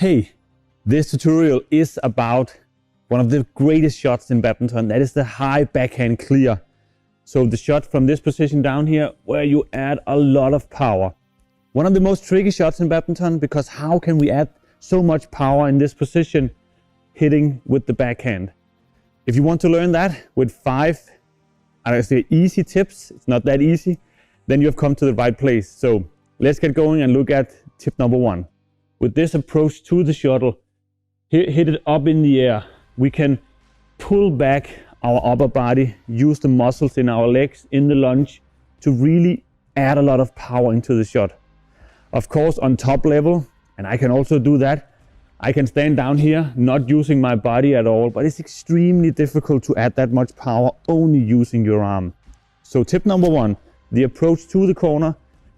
Hey, this tutorial is about one of the greatest shots in badminton. That is the high backhand clear. So the shot from this position down here where you add a lot of power. One of the most tricky shots in badminton, because how can we add so much power in this position hitting with the backhand? If you want to learn that with 5, I say easy tips, it's not that easy, then you have come to the right place. So let's get going and look at tip number 1. With this approach to the shuttle, hit it up in the air. We can pull back our upper body, use the muscles in our legs in the lunge to really add a lot of power into the shot. Of course, on top level, and I can also do that, I can stand down here, not using my body at all, but it's extremely difficult to add that much power only using your arm. So tip number 1, the approach to the corner,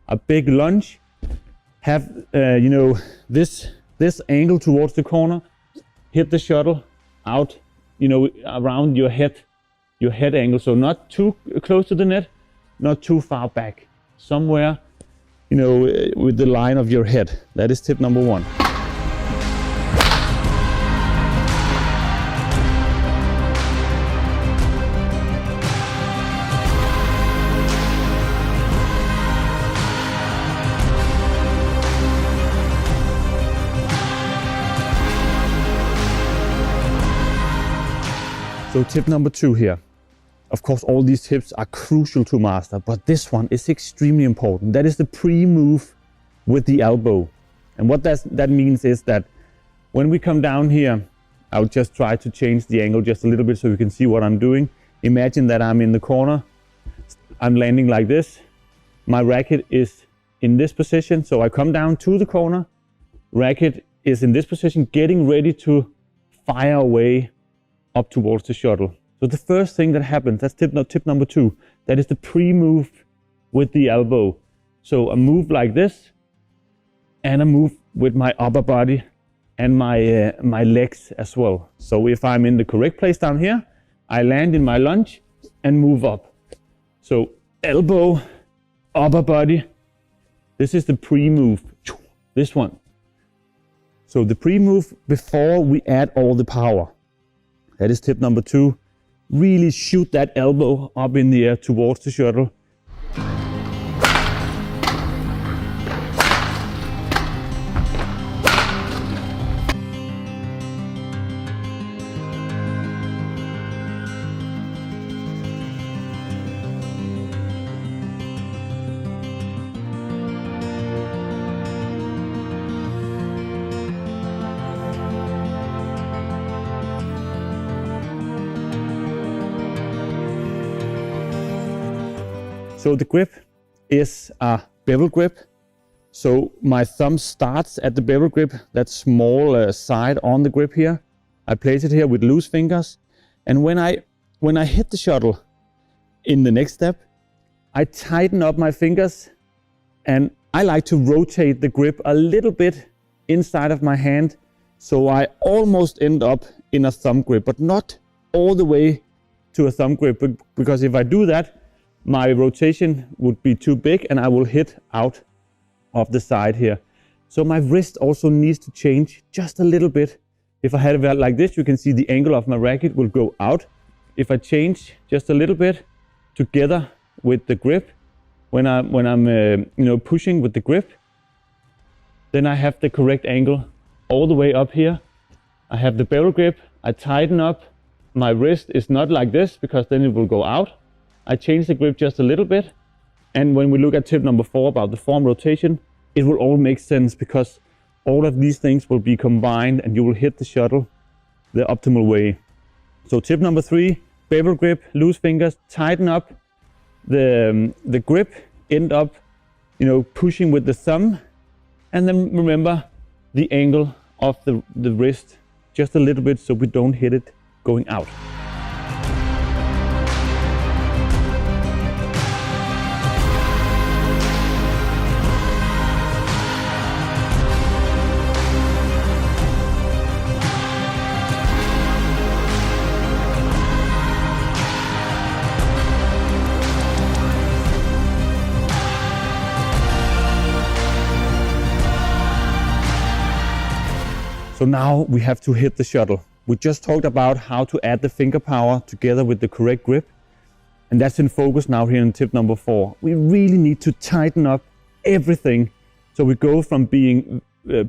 a big lunge, have this angle towards the corner, hit the shuttle out, around your head angle. So not too close to the net, not too far back, somewhere, with the line of your head. That is tip number 1. So tip number 2 here. Of course, all these tips are crucial to master, but this one is extremely important. That is the pre-move with the elbow. And what that means is that when we come down here, I'll just try to change the angle just a little bit so you can see what I'm doing. Imagine that I'm in the corner. I'm landing like this. My racket is in this position. So I come down to the corner. Racket is in this position, getting ready to fire away up towards the shuttle. So the first thing that happens, that's tip number 2, that is the pre-move with the elbow. So a move like this, and a move with my upper body and my legs as well. So if I'm in the correct place down here, I land in my lunge and move up. So elbow, upper body, this is the pre-move, this one. So the pre-move before we add all the power. That is tip number 2. Really shoot that elbow up in the air towards the shuttle. So the grip is a bevel grip. So my thumb starts at the bevel grip, that small side on the grip here. I place it here with loose fingers. And when I hit the shuttle in the next step, I tighten up my fingers and I like to rotate the grip a little bit inside of my hand. So I almost end up in a thumb grip, but not all the way to a thumb grip, because if I do that, my rotation would be too big and I will hit out of the side here. So my wrist also needs to change just a little bit. If I had it like this, you can see the angle of my racket will go out. If I change just a little bit together with the grip, when I'm pushing with the grip, then I have the correct angle all the way up here. I have the bevel grip, I tighten up. My wrist is not like this because then it will go out. I change the grip just a little bit, and when we look at tip number 4 about the form rotation, it will all make sense because all of these things will be combined and you will hit the shuttle the optimal way. So tip number 3, bevel grip, loose fingers, tighten up the grip, end up pushing with the thumb, and then remember the angle of the wrist just a little bit so we don't hit it going out. So now we have to hit the shuttle. We just talked about how to add the finger power together with the correct grip. And that's in focus now here in tip number 4. We really need to tighten up everything. So we go from being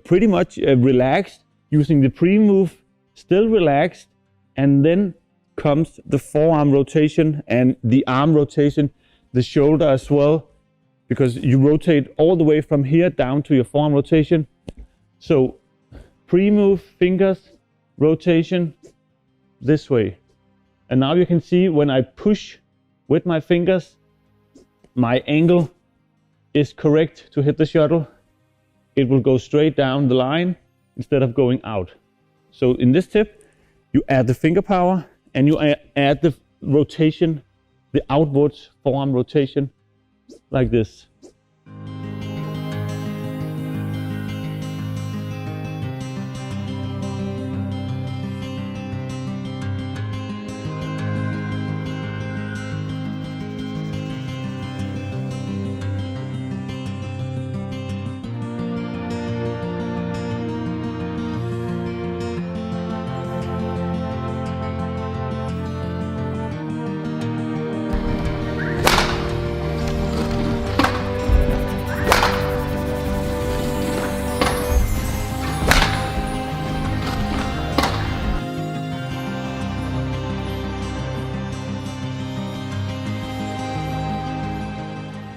pretty much relaxed, using the pre-move, still relaxed, and then comes the forearm rotation and the arm rotation, the shoulder as well, because you rotate all the way from here down to your forearm rotation. So pre-move, fingers, rotation this way. And now you can see when I push with my fingers, my angle is correct to hit the shuttle. It will go straight down the line instead of going out. So in this tip, you add the finger power and you add the rotation, the outwards forearm rotation, like this.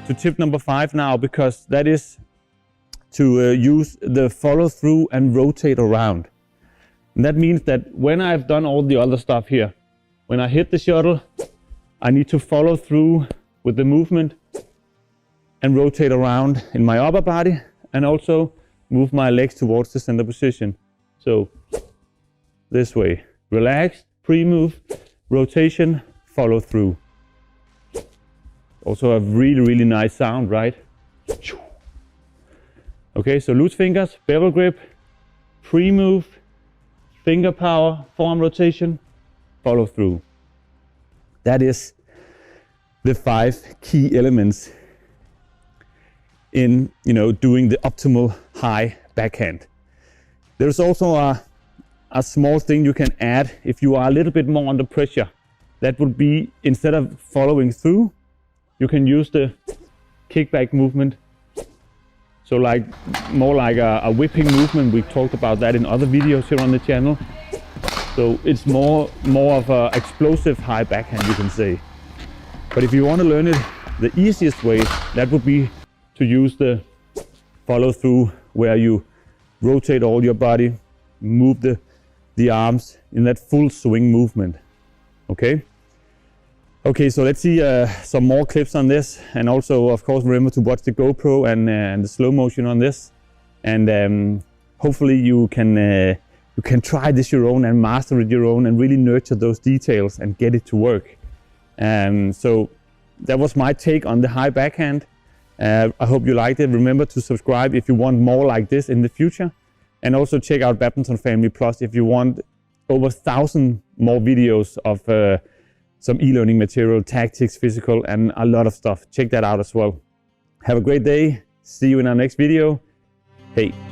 To tip number 5 now, because that is to use the follow through and rotate around. And that means that when I've done all the other stuff here, when I hit the shuttle, I need to follow through with the movement and rotate around in my upper body and also move my legs towards the center position. So this way, relaxed, pre-move, rotation, follow through. Also a really nice sound, right? Okay, so loose fingers, bevel grip, pre-move, finger power, forearm rotation, follow through. That is the 5 key elements in, doing the optimal high backhand. There's also a small thing you can add if you are a little bit more under pressure. That would be, instead of following through, you can use the kickback movement. So more like a whipping movement. We talked about that in other videos here on the channel. So it's more of a explosive high backhand, you can say. But if you want to learn it the easiest way, that would be to use the follow through, where you rotate all your body, move the arms in that full swing movement. Okay, so let's see some more clips on this, and also of course remember to watch the GoPro and the slow motion on this, and hopefully you can try this your own and master it your own and really nurture those details and get it to work. So that was my take on the high backhand. I hope you liked it. Remember to subscribe if you want more like this in the future, and also check out Badminton Family Plus if you want over 1,000 more videos of some e-learning material, tactics, physical, and a lot of stuff. Check that out as well. Have a great day. See you in our next video. Hey.